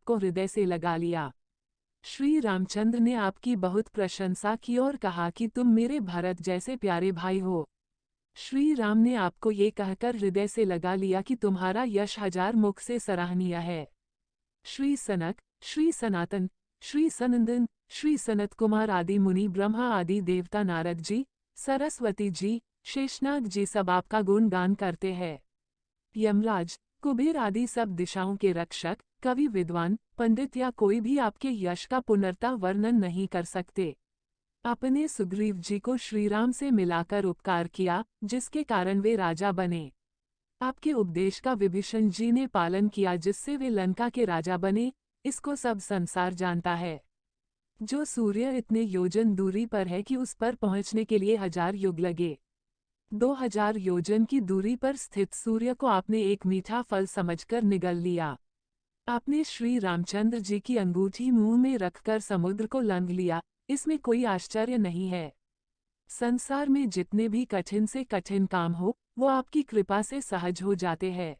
आपको हृदय से लगा लिया। श्री रामचंद्र ने आपकी बहुत प्रशंसा की और कहा कि तुम मेरे भरत जैसे प्यारे भाई हो। श्री राम ने आपको ये कहकर हृदय से लगा लिया कि तुम्हारा यश हजार मुख से सराहनीय है। श्री सनक, श्री सनातन, श्री सनंदन, श्री सनत कुमार आदि मुनि, ब्रह्मा आदि देवता, नारद जी, सरस्वती जी, शेषनाग जी सब आपका गुणगान करते हैं। यमराज, कुबेर आदि सब दिशाओं के रक्षक, कवि, विद्वान, पंडित या कोई भी आपके यश का पूर्णतः वर्णन नहीं कर सकते। आपने सुग्रीव जी को श्रीराम से मिलाकर उपकार किया, जिसके कारण वे राजा बने। आपके उपदेश का विभीषण जी ने पालन किया, जिससे वे लंका के राजा बने। इसको सब संसार जानता है। जो सूर्य इतने योजन दूरी पर है कि उस पर पहुंचने के लिए 1000 युग लगे, 2000 योजन की दूरी पर स्थित सूर्य को आपने एक मीठा फल समझकर निगल लिया। आपने श्री रामचंद्र जी की अंगूठी मुंह में रखकर समुद्र को लंघ लिया। इसमें कोई आश्चर्य नहीं है। संसार में जितने भी कठिन से कठिन काम हो, वो आपकी कृपा से सहज हो जाते हैं।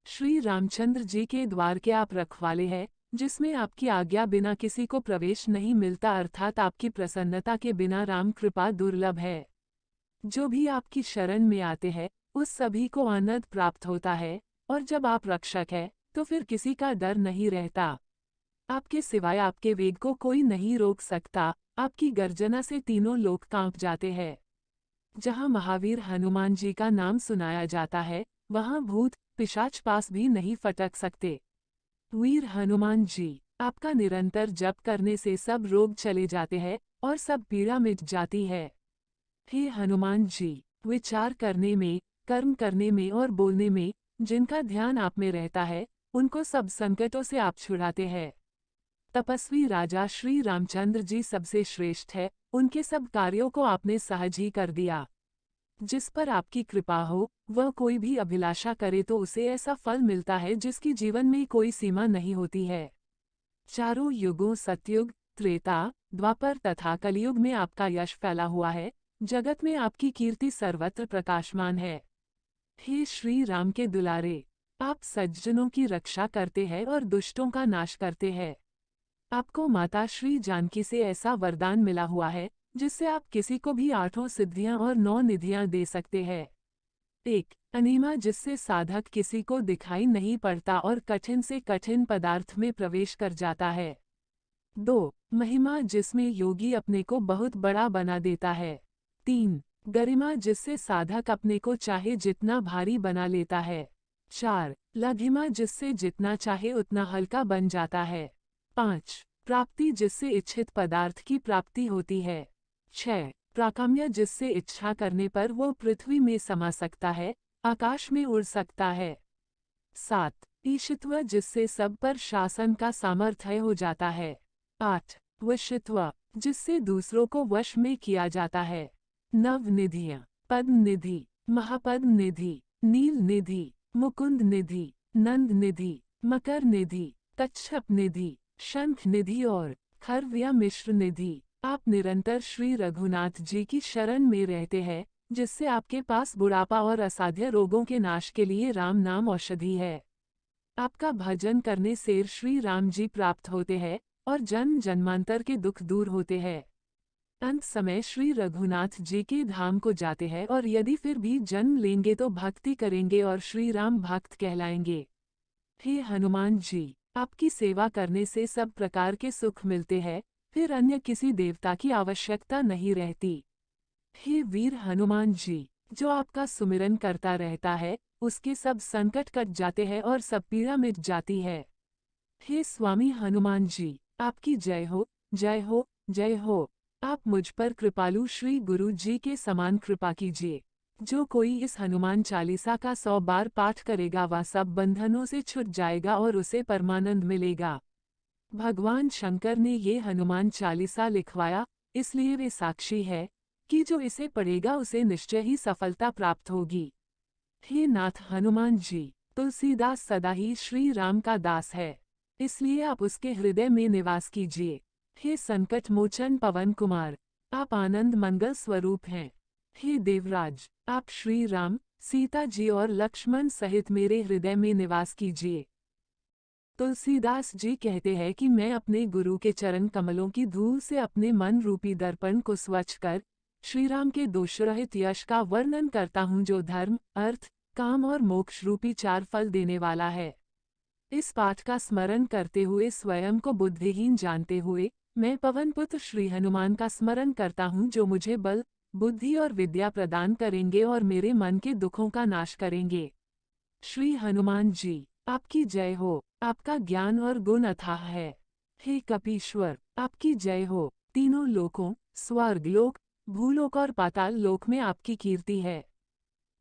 श्री रामचंद्र जी के द्वार के आप रखवाले हैं, जिसमें आपकी आज्ञा बिना किसी को प्रवेश नहीं मिलता, अर्थात आपकी प्रसन्नता के बिना राम कृपा दुर्लभ है। जो भी आपकी शरण में आते हैं, उस सभी को आनंद प्राप्त होता है, और जब आप रक्षक हैं, तो फिर किसी का डर नहीं रहता। आपके सिवाय आपके वेग को कोई नहीं रोक सकता। आपकी गर्जना से तीनों लोक कांप जाते हैं। जहाँ महावीर हनुमान जी का नाम सुनाया जाता है, वहाँ भूत पिशाच पास भी नहीं फटक सकते। वीर हनुमान जी, आपका निरंतर जप करने से सब रोग चले जाते हैं और सब पीड़ा मिट जाती है। हे हनुमान जी, विचार करने में, कर्म करने में और बोलने में जिनका ध्यान आप में रहता है, उनको सब संकटों से आप छुड़ाते हैं। तपस्वी राजा श्री रामचंद्र जी सबसे श्रेष्ठ है। उनके सब कार्यों को आपने सहज ही कर दिया। जिस पर आपकी कृपा हो, वह कोई भी अभिलाषा करे तो उसे ऐसा फल मिलता है जिसकी जीवन में कोई सीमा नहीं होती है। चारों युगों सतयुग, त्रेता, द्वापर तथा कलयुग में आपका यश फैला हुआ है। जगत में आपकी कीर्ति सर्वत्र प्रकाशमान है। हे श्री राम के दुलारे, आप सज्जनों की रक्षा करते हैं और दुष्टों का नाश करते हैं। आपको माता श्री जानकी से ऐसा वरदान मिला हुआ है, जिससे आप किसी को भी 8 सिद्धियां और 9 निधियां दे सकते हैं। 1. अनीमा, जिससे साधक किसी को दिखाई नहीं पड़ता और कठिन से कठिन पदार्थ में प्रवेश कर जाता है। 2. महिमा, जिसमें योगी अपने को बहुत बड़ा बना देता है। 3. गरिमा, जिससे साधक अपने को चाहे जितना भारी बना लेता है। 4. लघिमा, जिससे जितना चाहे उतना हल्का बन जाता है। 5. प्राप्ति, जिससे इच्छित पदार्थ की प्राप्ति होती है। 6. प्राकाम्य, जिससे इच्छा करने पर वो पृथ्वी में समा सकता है, आकाश में उड़ सकता है। 7. ईशित्व, जिससे सब पर शासन का सामर्थ्य हो जाता है। 8. वशित्व, जिससे दूसरों को वश में किया जाता है। 9 निधियां, पद्म निधि, महापद्म निधि, नील निधि, मुकुंद निधि, नंद निधि, मकर निधि, कच्छप निधि, शंख निधि और खर्व या मिश्र निधि। आप निरंतर श्री रघुनाथ जी की शरण में रहते हैं, जिससे आपके पास बुढ़ापा और असाध्य रोगों के नाश के लिए राम नाम औषधि है। आपका भजन करने से श्री राम जी प्राप्त होते हैं और जन्म जन्मांतर के दुख दूर होते हैं। अंत समय श्री रघुनाथ जी के धाम को जाते हैं और यदि फिर भी जन्म लेंगे तो भक्ति करेंगे और श्री राम भक्त कहलाएंगे। हे हनुमान जी, आपकी सेवा करने से सब प्रकार के सुख मिलते हैं, फिर अन्य किसी देवता की आवश्यकता नहीं रहती। हे वीर हनुमान जी, जो आपका सुमिरन करता रहता है, उसके सब संकट कट जाते हैं और सब पीड़ा मिट जाती है। हे स्वामी हनुमान जी, आपकी जय हो, जय हो, जय हो। आप मुझ पर कृपालु श्री गुरु जी के समान कृपा कीजिए। जो कोई इस हनुमान चालीसा का 100 बार पाठ करेगा वह सब बंधनों से छूट जाएगा और उसे परमानंद मिलेगा। भगवान शंकर ने ये हनुमान चालीसा लिखवाया, इसलिए वे साक्षी है कि जो इसे पढ़ेगा उसे निश्चय ही सफलता प्राप्त होगी। हे नाथ हनुमान जी, तुलसीदास सदा ही श्री राम का दास है, इसलिए आप उसके हृदय में निवास कीजिए। हे संकट मोचन पवन कुमार, आप आनंद मंगल स्वरूप हैं। हे देवराज, आप श्री राम, सीता जी और लक्ष्मण सहित मेरे हृदय में निवास कीजिए। तुलसीदास जी कहते हैं कि मैं अपने गुरु के चरण कमलों की धूल से अपने मन रूपी दर्पण को स्वच्छ कर श्री राम के दोषरहित यश का वर्णन करता हूँ, जो धर्म, अर्थ, काम और मोक्ष रूपी 4 फल देने वाला है। इस पाठ का स्मरण करते हुए स्वयं को बुद्धिहीन जानते हुए मैं पवन पुत्र श्री हनुमान का स्मरण करता हूँ, जो मुझे बल, बुद्धि और विद्या प्रदान करेंगे और मेरे मन के दुखों का नाश करेंगे। श्री हनुमान जी, आपकी जय हो। आपका ज्ञान और गुण अथाह है। हे कपीश्वर, आपकी जय हो। तीनों लोकों, स्वर्ग लोक, भूलोक और पाताल लोक में आपकी कीर्ति है।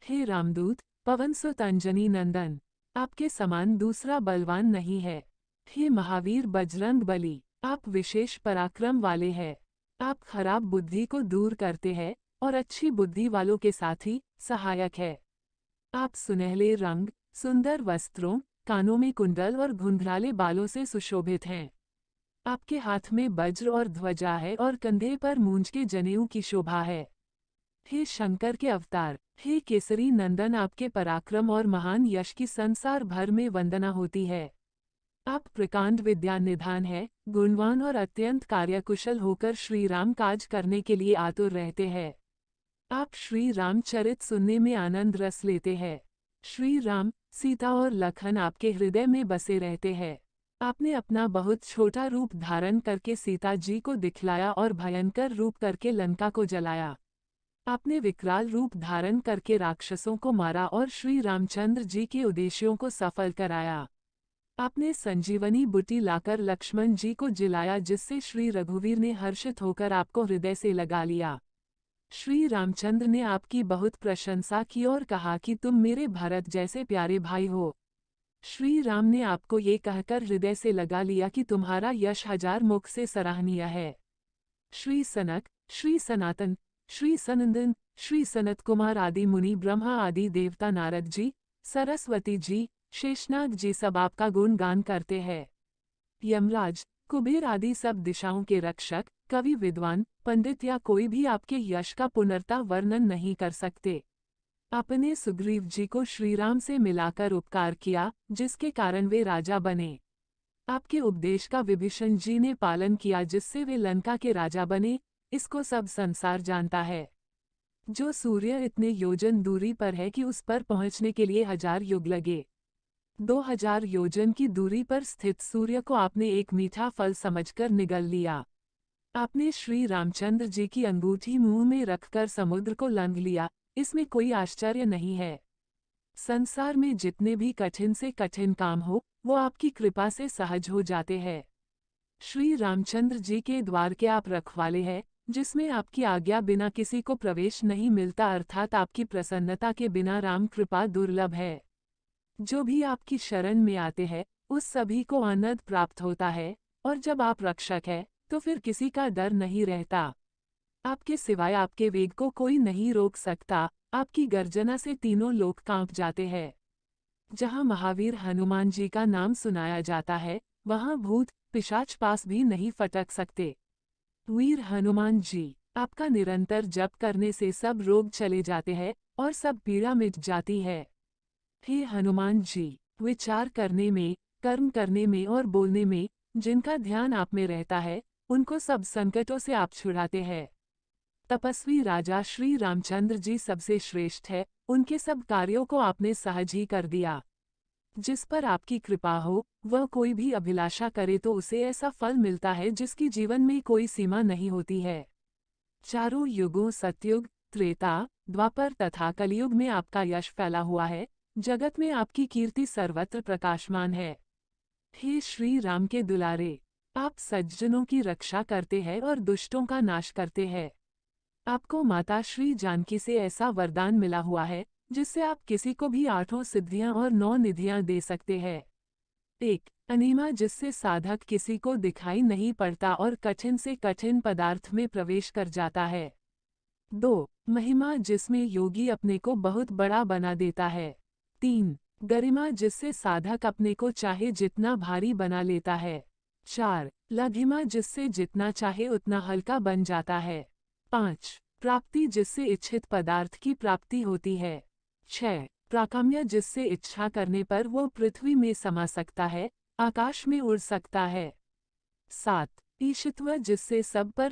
हे रामदूत, पवनसुत अंजनी नंदन, आपके समान दूसरा बलवान नहीं है। हे महावीर बजरंग बली, आप विशेष पराक्रम वाले हैं। आप खराब बुद्धि को दूर करते हैं और अच्छी बुद्धि वालों के साथी सहायक है। आप सुनहले रंग, सुंदर वस्त्रों, कानों में कुंडल और घुंघराले बालों से सुशोभित हैं। आपके हाथ में वज्र और ध्वजा है और कंधे पर मूंज के जनेऊ की शोभा है। हे शंकर के अवतार, हे केसरी नंदन, आपके पराक्रम और महान यश की संसार भर में वंदना होती है। आप प्रकांड विद्या निधान है, गुणवान और अत्यंत कार्यकुशल होकर श्री राम काज करने के लिए आतुर रहते हैं। आप श्री रामचरित सुनने में आनंद रस लेते हैं। श्री राम, सीता और लखन आपके हृदय में बसे रहते हैं। आपने अपना बहुत छोटा रूप धारण करके सीता जी को दिखलाया और भयंकर रूप करके लंका को जलाया। आपने विकराल रूप धारण करके राक्षसों को मारा और श्री रामचंद्र जी के उद्देश्यों को सफल कराया। आपने संजीवनी बूटी लाकर लक्ष्मण जी को जिलाया, जिससे श्री रघुवीर ने हर्षित होकर आपको हृदय से लगा लिया। श्री रामचंद्र ने आपकी बहुत प्रशंसा की और कहा कि तुम मेरे भरत जैसे प्यारे भाई हो। श्री राम ने आपको ये कहकर हृदय से लगा लिया कि तुम्हारा यश 1000 मुख से सराहनीय है। श्री सनक, श्री सनातन, श्री सनंदन, श्री सनत कुमार आदि मुनि, ब्रह्मा आदि देवता, नारद जी, सरस्वती जी, शेषनाग जी सब आपका गुणगान करते हैं। यमराज, कुबेर आदि सब दिशाओं के रक्षक, कवि, विद्वान, पंडित या कोई भी आपके यश का पुनर्ता वर्णन नहीं कर सकते। आपने सुग्रीव जी को श्रीराम से मिलाकर उपकार किया, जिसके कारण वे राजा बने। आपके उपदेश का विभीषण जी ने पालन किया, जिससे वे लंका के राजा बने। इसको सब संसार जानता है। जो सूर्य इतने योजन दूरी पर है कि उस पर पहुंचने के लिए 1000 युग लगे, 2000 योजन की दूरी पर स्थित सूर्य को आपने एक मीठा फल समझकर निगल लिया। आपने श्री रामचंद्र जी की अंगूठी मुंह में रखकर समुद्र को लांघ लिया। इसमें कोई आश्चर्य नहीं है। संसार में जितने भी कठिन से कठिन काम हो, वो आपकी कृपा से सहज हो जाते हैं। श्री रामचंद्र जी के द्वार के आप रखवाले हैं, जिसमें आपकी आज्ञा बिना किसी को प्रवेश नहीं मिलता, अर्थात आपकी प्रसन्नता के बिना राम कृपा दुर्लभ है। जो भी आपकी शरण में आते हैं, उस सभी को आनंद प्राप्त होता है, और जब आप रक्षक हैं, तो फिर किसी का डर नहीं रहता। आपके सिवाय आपके वेग को कोई नहीं रोक सकता। आपकी गर्जना से तीनों लोक कांप जाते हैं। जहाँ महावीर हनुमान जी का नाम सुनाया जाता है, वहाँ भूत पिशाच पास भी नहीं फटक सकते। वीर हनुमान जी, आपका निरंतर जप करने से सब रोग चले जाते हैं और सब पीड़ा मिट जाती है। हे हनुमान जी, विचार करने में, कर्म करने में और बोलने में जिनका ध्यान आप में रहता है, उनको सब संकटों से आप छुड़ाते हैं। तपस्वी राजा श्री रामचंद्र जी सबसे श्रेष्ठ है। उनके सब कार्यों को आपने सहज ही कर दिया। जिस पर आपकी कृपा हो, वह कोई भी अभिलाषा करे तो उसे ऐसा फल मिलता है जिसकी जीवन में कोई सीमा नहीं होती है। चारों युगों सतयुग, त्रेता, द्वापर तथा कलयुग में आपका यश फैला हुआ है। जगत में आपकी कीर्ति सर्वत्र प्रकाशमान है। हे श्री राम के दुलारे, आप सज्जनों की रक्षा करते हैं और दुष्टों का नाश करते हैं। आपको माता श्री जानकी से ऐसा वरदान मिला हुआ है, जिससे आप किसी को भी 8 सिद्धियां और 9 निधियां दे सकते हैं। 1. अनीमा, जिससे साधक किसी को दिखाई नहीं पड़ता और कठिन से कठिन पदार्थ में प्रवेश कर जाता है। 2. महिमा, जिसमें योगी अपने को बहुत बड़ा बना देता है। 3. गरिमा, जिससे साधक अपने को चाहे जितना भारी बना लेता है। 4. लघिमा, जिससे जितना चाहे उतना हल्का बन जाता है। 5. प्राप्ति, जिससे इच्छित पदार्थ की प्राप्ति होती है। 6. प्राकाम्य, जिससे इच्छा करने पर वो पृथ्वी में समा सकता है। आकाश में उड़ सकता है। 7. ईशत्व जिससे सब पर